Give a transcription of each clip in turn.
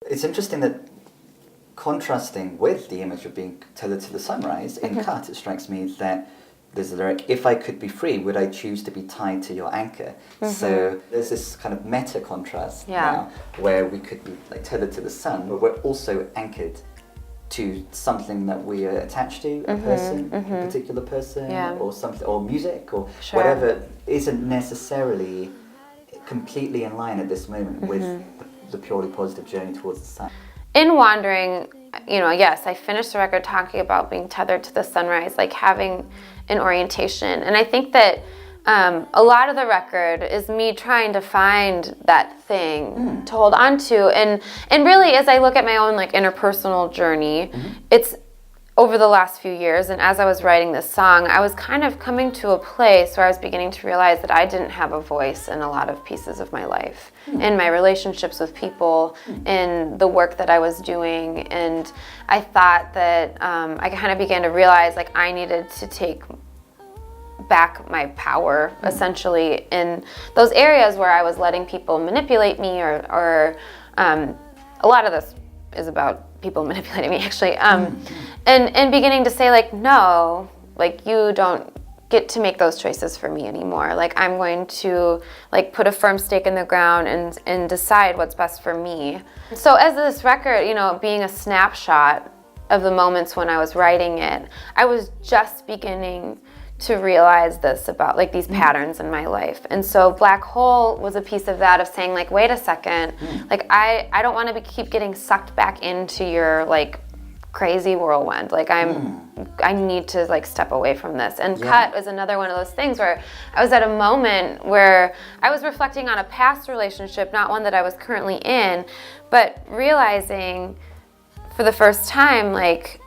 It's interesting that contrasting with the image of being tethered to the sunrise, in Cut, it strikes me that there's a lyric, if I could be free, would I choose to be tied to your anchor? So there's this kind of meta contrast now, where we could be like tethered to the sun, but we're also anchored to something that we are attached to, a person, a particular person, or something, or music, or whatever isn't necessarily completely in line at this moment with the purely positive journey towards the sun. In Wandering, you know, yes, I finished the record talking about being tethered to the sunrise, like having an orientation. And I think that a lot of the record is me trying to find that thing to hold on to. And really, as I look at my own like interpersonal journey, it's over the last few years, and as I was writing this song, I was kind of coming to a place where I was beginning to realize that I didn't have a voice in a lot of pieces of my life, in my relationships with people, in the work that I was doing. And I thought that I kind of began to realize like I needed to take back my power, essentially, in those areas where I was letting people manipulate me, or a lot of this is about people manipulating me, actually, and beginning to say like, no, like you don't get to make those choices for me anymore. Like I'm going to like put a firm stake in the ground and decide what's best for me. So as this record, you know, being a snapshot of the moments when I was writing it, I was just beginning to realize this about like these patterns in my life. And so Black Hole was a piece of that, of saying like, wait a second, like I don't want to keep getting sucked back into your like crazy whirlwind. Like I need to like step away from this. And Cut was another one of those things where I was at a moment where I was reflecting on a past relationship, not one that I was currently in, but realizing for the first time, like,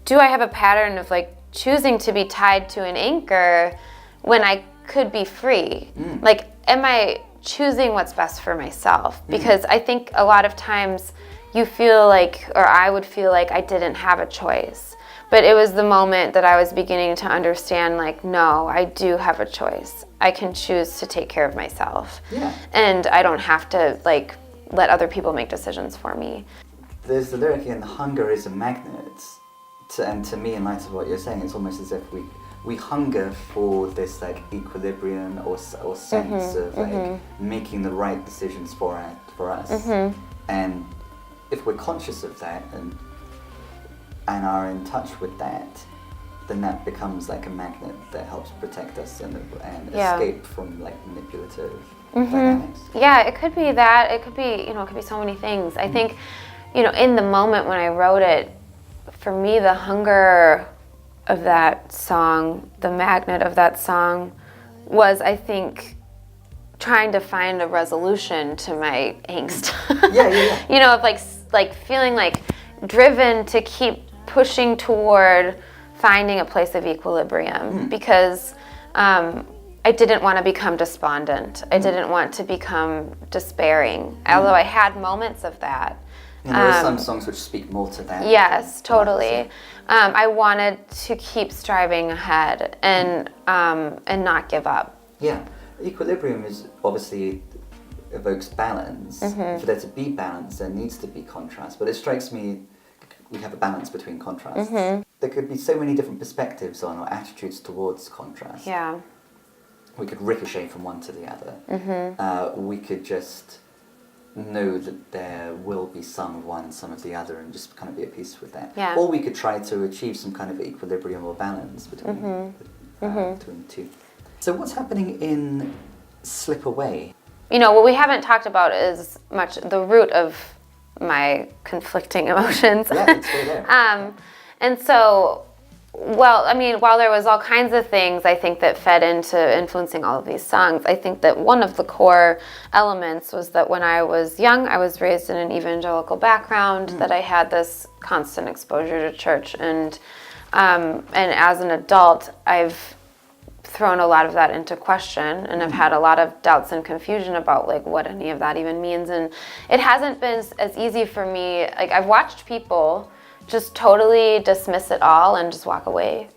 do I have a pattern of like choosing to be tied to an anchor when I could be free? Like, am I choosing what's best for myself? Because I think a lot of times you feel like, or I would feel like I didn't have a choice. But it was the moment that I was beginning to understand, like, no, I do have a choice. I can choose to take care of myself. And I don't have to, like, let other people make decisions for me. There's the lyric in, hunger is a magnet. And to me, in light of what you're saying, it's almost as if we hunger for this like equilibrium or sense of like making the right decisions for us. And if we're conscious of that and are in touch with that, then that becomes like a magnet that helps protect us and escape from like manipulative dynamics. Yeah, it could be that. It could be, you know, it could be so many things. I think, you know, in the moment when I wrote it, for me, the hunger of that song, the magnet of that song, was, I think, trying to find a resolution to my angst. You know, of like feeling like driven to keep pushing toward finding a place of equilibrium, because I didn't want to become despondent. I didn't want to become despairing, although I had moments of that. And there are some songs which speak more to that. Yes, totally. I wanted to keep striving ahead and not give up. Yeah, equilibrium is obviously evokes balance. For there to be balance, there needs to be contrast. But it strikes me we have a balance between contrasts. There could be so many different perspectives on or attitudes towards contrast. Yeah. We could ricochet from one to the other. We could just know that there will be some of one and some of the other and just kind of be at peace with that. Or we could try to achieve some kind of equilibrium or balance between the two. So what's happening in Slip Away? You know, what we haven't talked about is much the root of my conflicting emotions. Yeah, it's still there. And so, well, I mean, while there was all kinds of things I think that fed into influencing all of these songs, I think that one of the core elements was that when I was young, I was raised in an evangelical background, that I had this constant exposure to church, and as an adult, I've thrown a lot of that into question, and I've had a lot of doubts and confusion about like what any of that even means, and it hasn't been as easy for me. Like, I've watched people just totally dismiss it all and just walk away.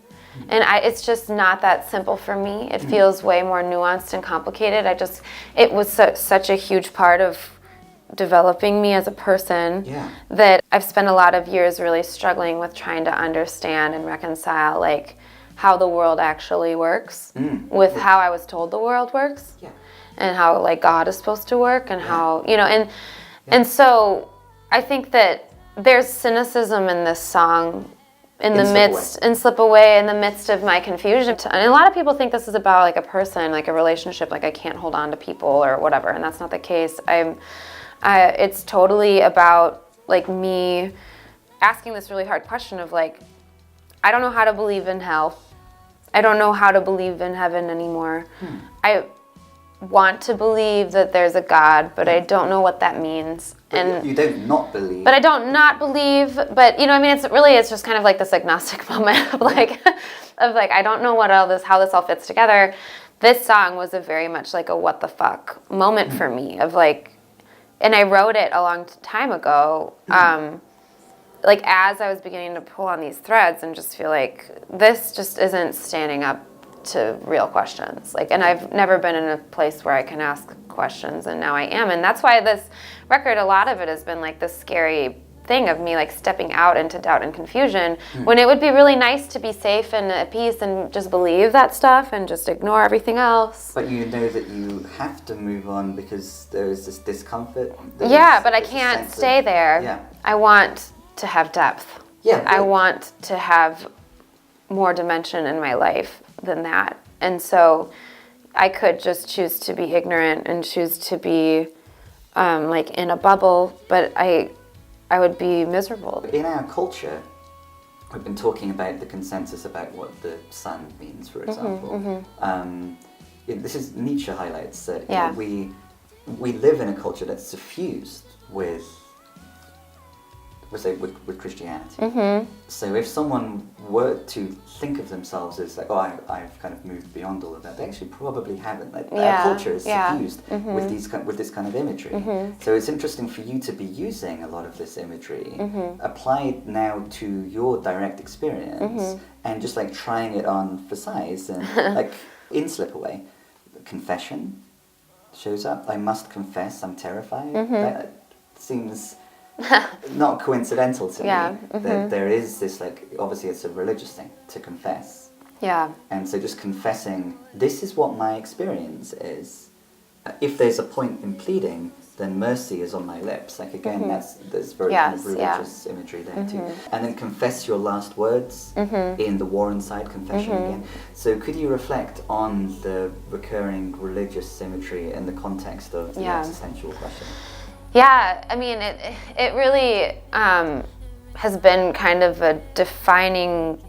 And it's just not that simple for me. It feels way more nuanced and complicated. It was such a huge part of developing me as a person, that I've spent a lot of years really struggling with trying to understand and reconcile, like, how the world actually works with how I was told the world works, and how, like, God is supposed to work, and how, you know, and so I think that there's cynicism in this song in the midst, and slip away in the midst of my confusion. And a lot of people think this is about, like, a person, like a relationship, like I can't hold on to people or whatever, and that's not the case. It's totally about, like, me asking this really hard question of, like, I don't know how to believe in hell. I don't know how to believe in heaven anymore. I want to believe that there's a God, but I don't know what that means. But you don't not believe. But I don't not believe. But, you know, I mean, it's just kind of like this agnostic moment of, like, I don't know how this all fits together. This song was a very much like a what the fuck moment for me of, like, and I wrote it a long time ago, like, as I was beginning to pull on these threads and just feel like this just isn't standing up to real questions. Like, and I've never been in a place where I can ask questions, and now I am. And that's why this record, a lot of it has been, like, this scary thing of me, like, stepping out into doubt and confusion when it would be really nice to be safe and at peace and just believe that stuff and just ignore everything else. But you know that you have to move on because there is this discomfort. But I can't stay there. I want to have depth. I want to have more dimension in my life than that. And so I could just choose to be ignorant and choose to be like in a bubble, but I would be miserable. In our culture, we've been talking about the consensus about what the sun means, for example. This is Nietzsche highlights that you know, we live in a culture that's suffused with Christianity. So if someone were to think of themselves as like, oh, I've kind of moved beyond all of that, they actually probably haven't. Like, our culture is suffused with this kind of imagery. So it's interesting for you to be using a lot of this imagery applied now to your direct experience and just like trying it on for size. And like in Slip Away, confession shows up. I must confess I'm terrified. That seems not coincidental to me that there is this, like, obviously it's a religious thing to confess. And so just confessing, this is what my experience is. If there's a point in pleading, then mercy is on my lips. Like, again, there's very kind of religious imagery there too. And then confess your last words in the War Inside confession again. So could you reflect on the recurring religious symmetry in the context of the existential question? Yeah, I mean, it really has been kind of a defining,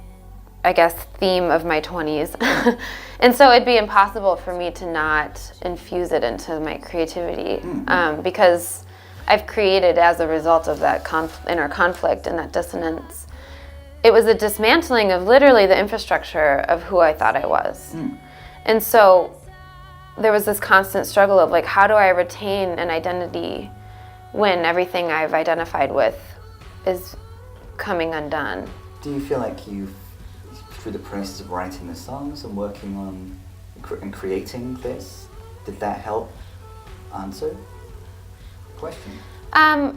I guess, theme of my 20s. And so it'd be impossible for me to not infuse it into my creativity because I've created, as a result of that inner conflict and that dissonance, it was a dismantling of literally the infrastructure of who I thought I was. And so there was this constant struggle of, like, how do I retain an identity when everything I've identified with is coming undone? Do you feel like you've, through the process of writing the songs and working on and creating this, did that help answer the question? I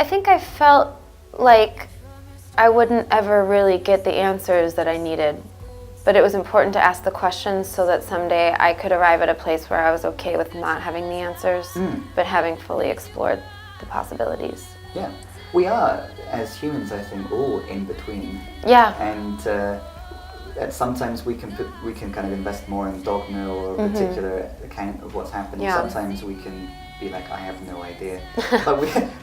think I felt like I wouldn't ever really get the answers that I needed, but it was important to ask the questions so that someday I could arrive at a place where I was okay with not having the answers, but having fully explored the possibilities. Yeah, we are, as humans, I think, all in between. And sometimes we can kind of invest more in dogma or a particular account of what's happening. Sometimes we can be like, I have no idea.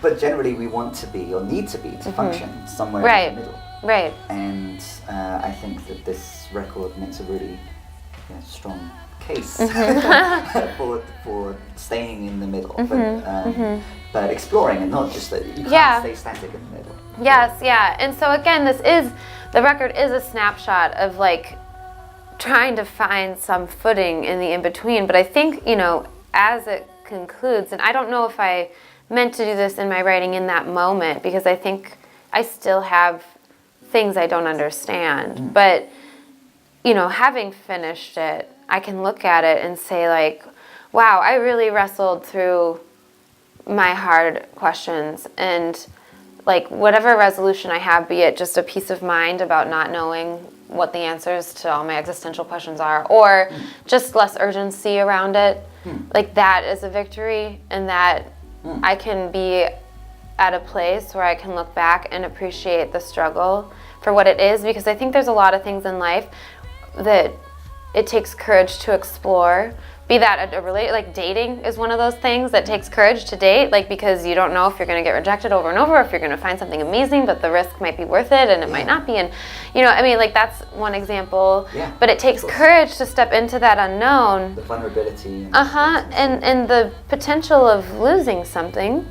but generally we want to be, or need to be, to function somewhere in the middle. Right. And I think that this record makes a really strong case for staying in the middle, but exploring, and not just that you can't stay static in the middle. And so again, the record is a snapshot of, like, trying to find some footing in the in-between. But I think, you know, as it concludes, and I don't know if I meant to do this in my writing in that moment, because I think I still have things I don't understand, but, you know, having finished it, I can look at it and say, like, wow, I really wrestled through my hard questions, and like whatever resolution I have, be it just a peace of mind about not knowing what the answers to all my existential questions are, or just less urgency around it, like that is a victory, and that I can be at a place where I can look back and appreciate the struggle for what it is, because I think there's a lot of things in life that it takes courage to explore. Be that like dating is one of those things that takes courage to date, like because you don't know if you're going to get rejected over and over, if you're going to find something amazing, but the risk might be worth it and it might not be. And I mean, like that's one example. Yeah, but it takes courage to step into that unknown. The vulnerability. And the potential of losing something.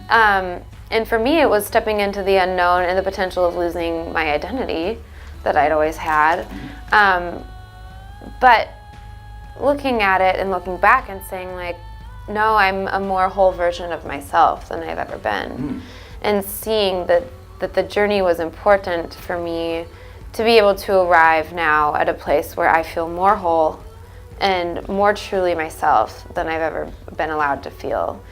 And for me, it was stepping into the unknown and the potential of losing my identity that I'd always had. But looking at it and looking back and saying like, no, I'm a more whole version of myself than I've ever been. And seeing that the journey was important for me to be able to arrive now at a place where I feel more whole and more truly myself than I've ever been allowed to feel.